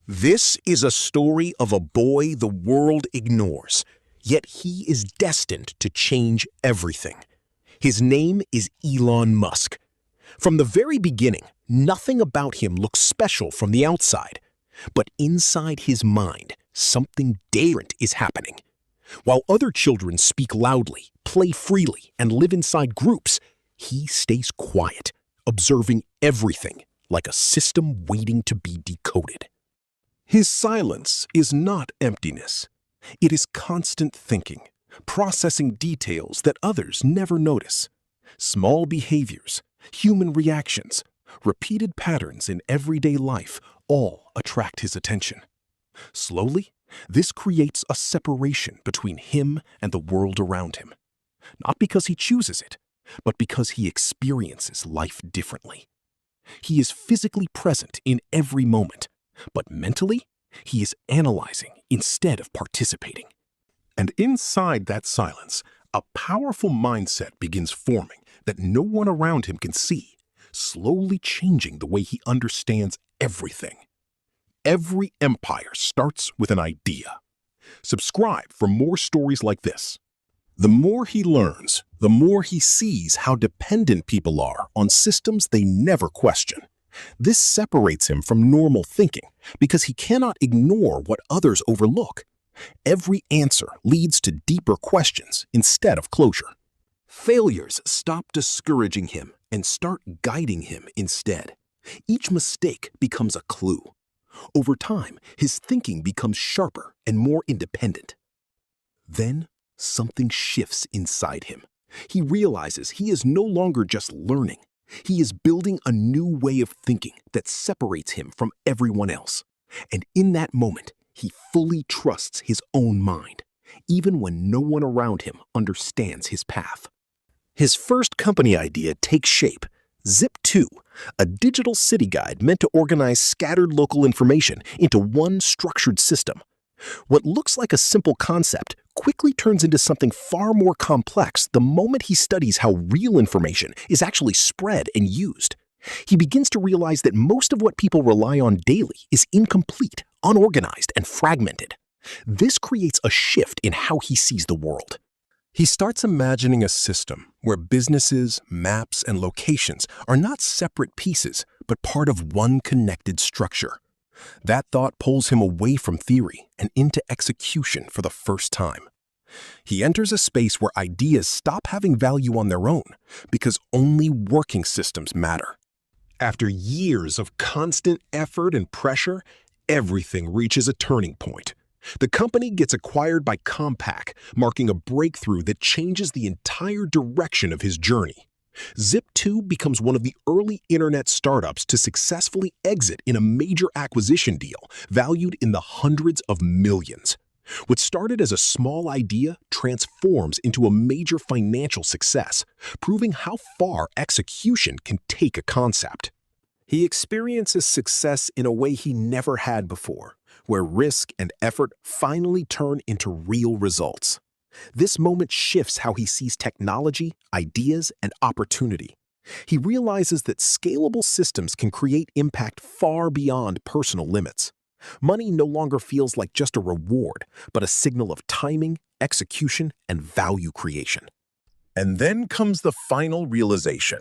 This is a story of a boy the world ignores, yet he is destined to change everything. His name is Elon Musk. From the very beginning, nothing about him looks special from the outside. But inside his mind, something different is happening. While other children speak loudly, play freely, and live inside groups, he stays quiet, observing everything like a system waiting to be decoded. His silence is not emptiness. It is constant thinking, processing details that others never notice. Small behaviors, human reactions, repeated patterns in everyday life all attract his attention. Slowly, this creates a separation between him and the world around him. Not because he chooses it, but because he experiences life differently. He is physically present in every moment, but mentally, he is analyzing instead of participating. And inside that silence, a powerful mindset begins forming that no one around him can see, slowly changing the way he understands everything. Every empire starts with an idea. Subscribe for more stories like this. The more he learns, the more he sees how dependent people are on systems they never question. This separates him from normal thinking because he cannot ignore what others overlook. Every answer leads to deeper questions instead of closure. Failures stop discouraging him and start guiding him instead. Each mistake becomes a clue. Over time, his thinking becomes sharper and more independent. Then, something shifts inside him. He realizes he is no longer just learning. He is building a new way of thinking that separates him from everyone else. And in that moment, he fully trusts his own mind, even when no one around him understands his path. His first company idea takes shape. Zip2, a digital city guide meant to organize scattered local information into one structured system. What looks like a simple concept quickly turns into something far more complex the moment he studies how real information is actually spread and used. He begins to realize that most of what people rely on daily is incomplete, unorganized, and fragmented. This creates a shift in how he sees the world. He starts imagining a system where businesses, maps, and locations are not separate pieces, but part of one connected structure. That thought pulls him away from theory and into execution for the first time. He enters a space where ideas stop having value on their own because only working systems matter. After years of constant effort and pressure, everything reaches a turning point. The company gets acquired by Compaq, marking a breakthrough that changes the entire direction of his journey. Zip2 becomes one of the early internet startups to successfully exit in a major acquisition deal valued in the hundreds of millions. What started as a small idea transforms into a major financial success, proving how far execution can take a concept. He experiences success in a way he never had before, where risk and effort finally turn into real results. This moment shifts how he sees technology, ideas, and opportunity. He realizes that scalable systems can create impact far beyond personal limits. Money no longer feels like just a reward, but a signal of timing, execution, and value creation. And then comes the final realization.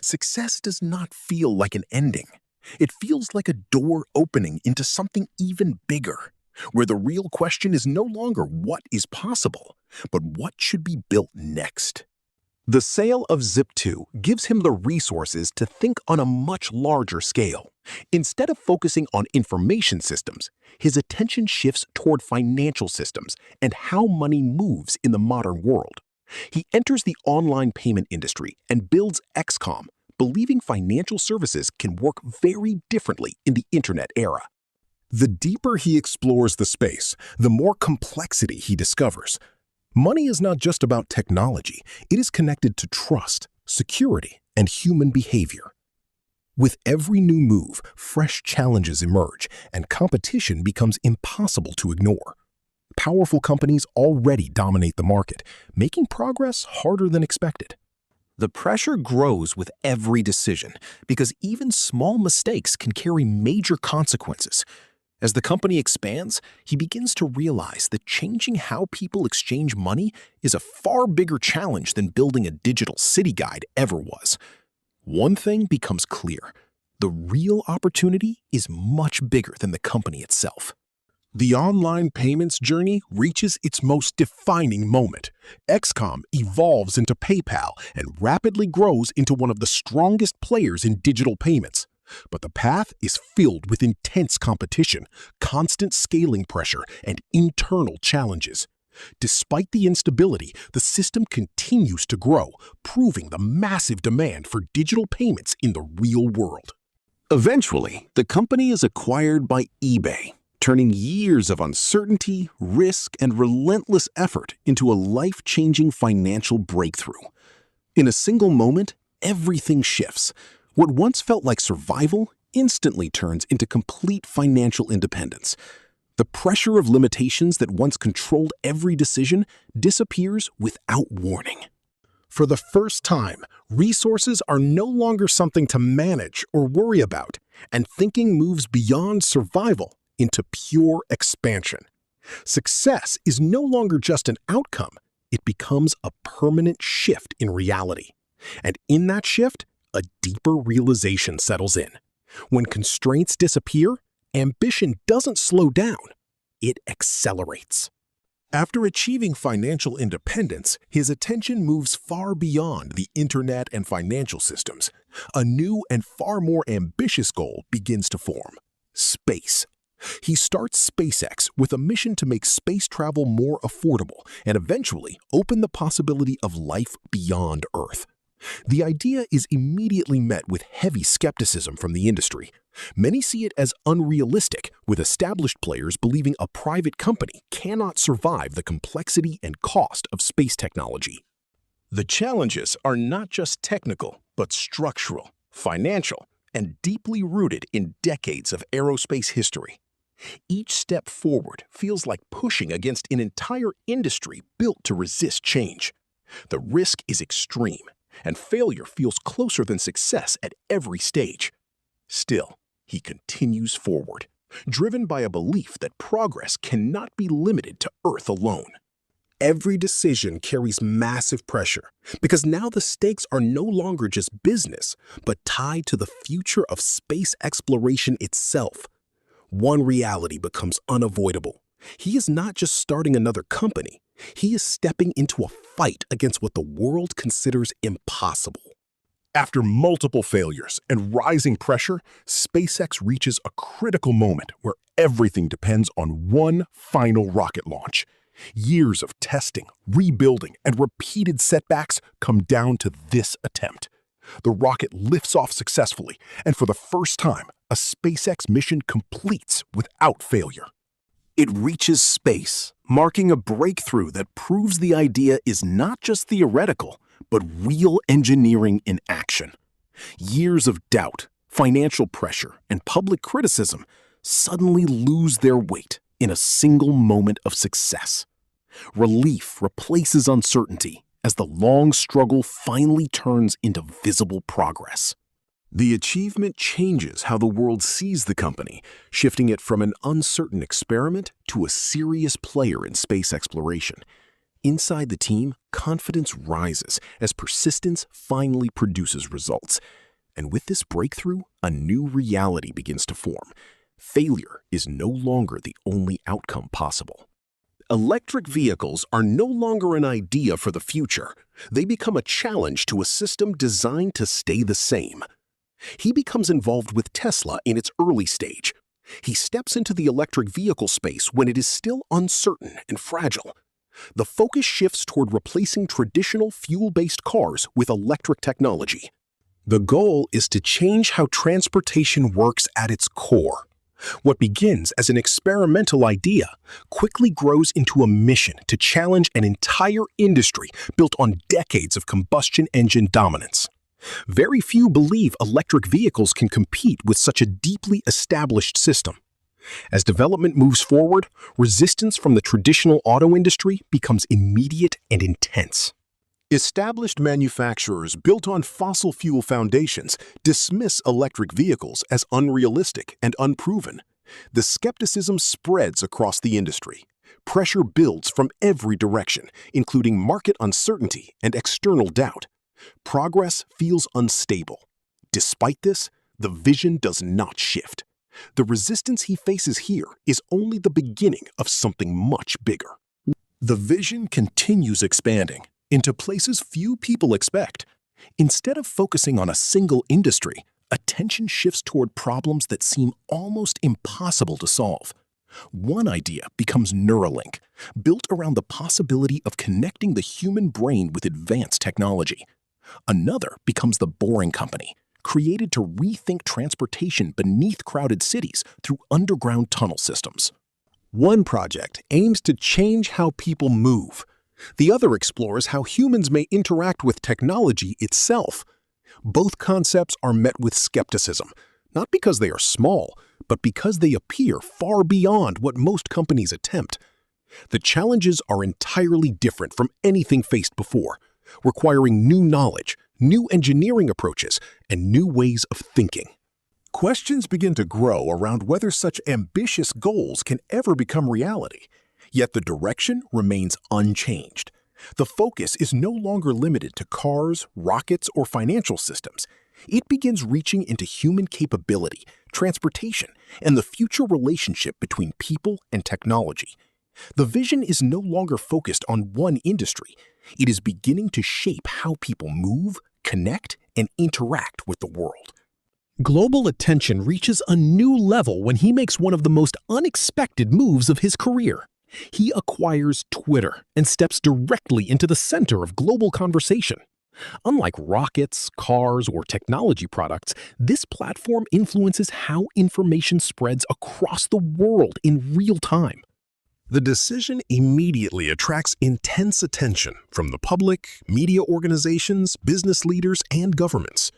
Success does not feel like an ending. It feels like a door opening into something even bigger, where the real question is no longer what is possible, but what should be built next. The sale of Zip2 gives him the resources to think on a much larger scale. Instead of focusing on information systems, his attention shifts toward financial systems and how money moves in the modern world. He enters the online payment industry and builds XCOM, believing financial services can work very differently in the internet era. The deeper he explores the space, the more complexity he discovers. Money is not just about technology, it is connected to trust, security, and human behavior. With every new move, fresh challenges emerge, and competition becomes impossible to ignore. Powerful companies already dominate the market, making progress harder than expected. The pressure grows with every decision because even small mistakes can carry major consequences. As the company expands, he begins to realize that changing how people exchange money is a far bigger challenge than building a digital city guide ever was. One thing becomes clear: the real opportunity is much bigger than the company itself. The online payments journey reaches its most defining moment. XCOM evolves into PayPal and rapidly grows into one of the strongest players in digital payments. But the path is filled with intense competition, constant scaling pressure, and internal challenges. Despite the instability, the system continues to grow, proving the massive demand for digital payments in the real world. Eventually, the company is acquired by eBay, turning years of uncertainty, risk, and relentless effort into a life-changing financial breakthrough. In a single moment, everything shifts. What once felt like survival instantly turns into complete financial independence. The pressure of limitations that once controlled every decision disappears without warning. For the first time, resources are no longer something to manage or worry about, and thinking moves beyond survival into pure expansion. Success is no longer just an outcome, it becomes a permanent shift in reality. And in that shift, a deeper realization settles in. When constraints disappear, ambition doesn't slow down, it accelerates. After achieving financial independence, his attention moves far beyond the internet and financial systems. A new and far more ambitious goal begins to form: space. He starts SpaceX with a mission to make space travel more affordable and eventually open the possibility of life beyond Earth. The idea is immediately met with heavy skepticism from the industry. Many see it as unrealistic, with established players believing a private company cannot survive the complexity and cost of space technology. The challenges are not just technical, but structural, financial, and deeply rooted in decades of aerospace history. Each step forward feels like pushing against an entire industry built to resist change. The risk is extreme, and failure feels closer than success at every stage. Still, he continues forward, driven by a belief that progress cannot be limited to Earth alone. Every decision carries massive pressure, because now the stakes are no longer just business, but tied to the future of space exploration itself. One reality becomes unavoidable. He is not just starting another company, he is stepping into a fight against what the world considers impossible. After multiple failures and rising pressure, SpaceX reaches a critical moment where everything depends on one final rocket launch. Years of testing, rebuilding, and repeated setbacks come down to this attempt. The rocket lifts off successfully, and for the first time, a SpaceX mission completes without failure. It reaches space, marking a breakthrough that proves the idea is not just theoretical, but real engineering in action. Years of doubt, financial pressure, and public criticism suddenly lose their weight in a single moment of success. Relief replaces uncertainty as the long struggle finally turns into visible progress. The achievement changes how the world sees the company, shifting it from an uncertain experiment to a serious player in space exploration. Inside the team, confidence rises as persistence finally produces results. And with this breakthrough, a new reality begins to form. Failure is no longer the only outcome possible. Electric vehicles are no longer an idea for the future. They become a challenge to a system designed to stay the same. He becomes involved with Tesla in its early stage. He steps into the electric vehicle space when it is still uncertain and fragile. The focus shifts toward replacing traditional fuel-based cars with electric technology. The goal is to change how transportation works at its core. What begins as an experimental idea quickly grows into a mission to challenge an entire industry built on decades of combustion engine dominance. Very few believe electric vehicles can compete with such a deeply established system. As development moves forward, resistance from the traditional auto industry becomes immediate and intense. Established manufacturers built on fossil fuel foundations dismiss electric vehicles as unrealistic and unproven. The skepticism spreads across the industry. Pressure builds from every direction, including market uncertainty and external doubt. Progress feels unstable. Despite this, the vision does not shift. The resistance he faces here is only the beginning of something much bigger. The vision continues expanding into places few people expect. Instead of focusing on a single industry, attention shifts toward problems that seem almost impossible to solve. One idea becomes Neuralink, built around the possibility of connecting the human brain with advanced technology. Another becomes the Boring Company, created to rethink transportation beneath crowded cities through underground tunnel systems. One project aims to change how people move. The other explores how humans may interact with technology itself. Both concepts are met with skepticism, not because they are small, but because they appear far beyond what most companies attempt. The challenges are entirely different from anything faced before, requiring new knowledge, new engineering approaches, and new ways of thinking. Questions begin to grow around whether such ambitious goals can ever become reality. Yet the direction remains unchanged. The focus is no longer limited to cars, rockets, or financial systems. It begins reaching into human capability, transportation, and the future relationship between people and technology. The vision is no longer focused on one industry. It is beginning to shape how people move, connect, and interact with the world. Global attention reaches a new level when he makes one of the most unexpected moves of his career. He acquires Twitter and steps directly into the center of global conversation. Unlike rockets, cars, or technology products, this platform influences how information spreads across the world in real time. The decision immediately attracts intense attention from the public, media organizations, business leaders, and governments.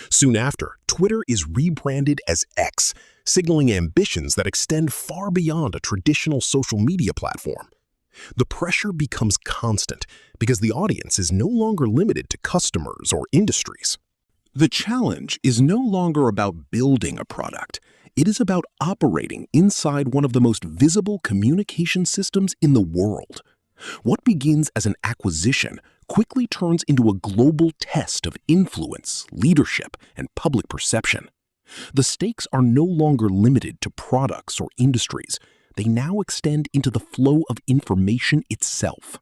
Soon after, Twitter is rebranded as X, signaling ambitions that extend far beyond a traditional social media platform. The pressure becomes constant because the audience is no longer limited to customers or industries. The challenge is no longer about building a product. It is about operating inside one of the most visible communication systems in the world. What begins as an acquisition quickly turns into a global test of influence, leadership, and public perception. The stakes are no longer limited to products or industries. They now extend into the flow of information itself.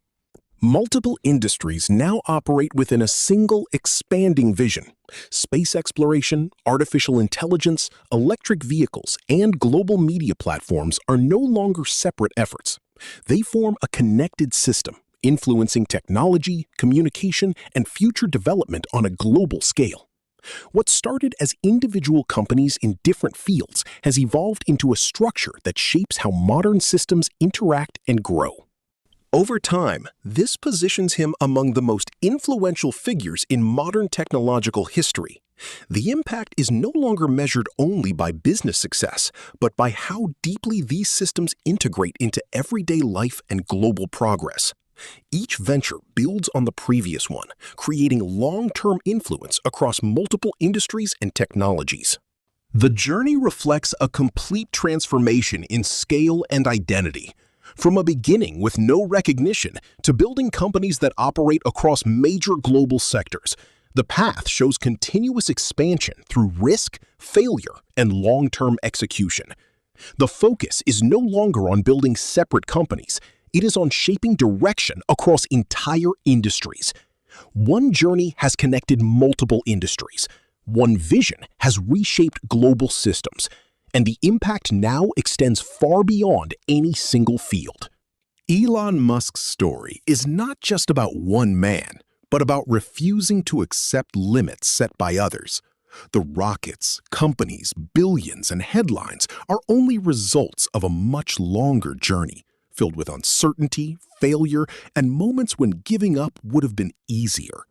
Multiple industries now operate within a single expanding vision. Space exploration, artificial intelligence, electric vehicles, and global media platforms are no longer separate efforts. They form a connected system, influencing technology, communication, and future development on a global scale. What started as individual companies in different fields has evolved into a structure that shapes how modern systems interact and grow. Over time, this positions him among the most influential figures in modern technological history. The impact is no longer measured only by business success, but by how deeply these systems integrate into everyday life and global progress. Each venture builds on the previous one, creating long-term influence across multiple industries and technologies. The journey reflects a complete transformation in scale and identity. From a beginning with no recognition to building companies that operate across major global sectors, the path shows continuous expansion through risk, failure, and long-term execution. The focus is no longer on building separate companies. It is on shaping direction across entire industries. One journey has connected multiple industries. One vision has reshaped global systems. And the impact now extends far beyond any single field. Elon Musk's story is not just about one man, but about refusing to accept limits set by others. The rockets, companies, billions, and headlines are only results of a much longer journey, filled with uncertainty, failure, and moments when giving up would have been easier.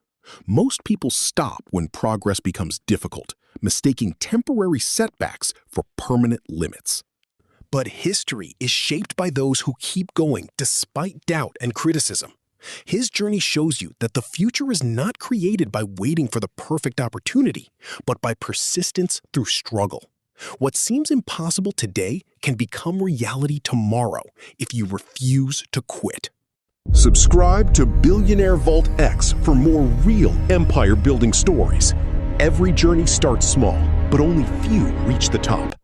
Most people stop when progress becomes difficult, mistaking temporary setbacks for permanent limits. But history is shaped by those who keep going despite doubt and criticism. His journey shows you that the future is not created by waiting for the perfect opportunity, but by persistence through struggle. What seems impossible today can become reality tomorrow if you refuse to quit. Subscribe to Billionaire Vault X for more real empire-building stories. Every journey starts small, but only few reach the top.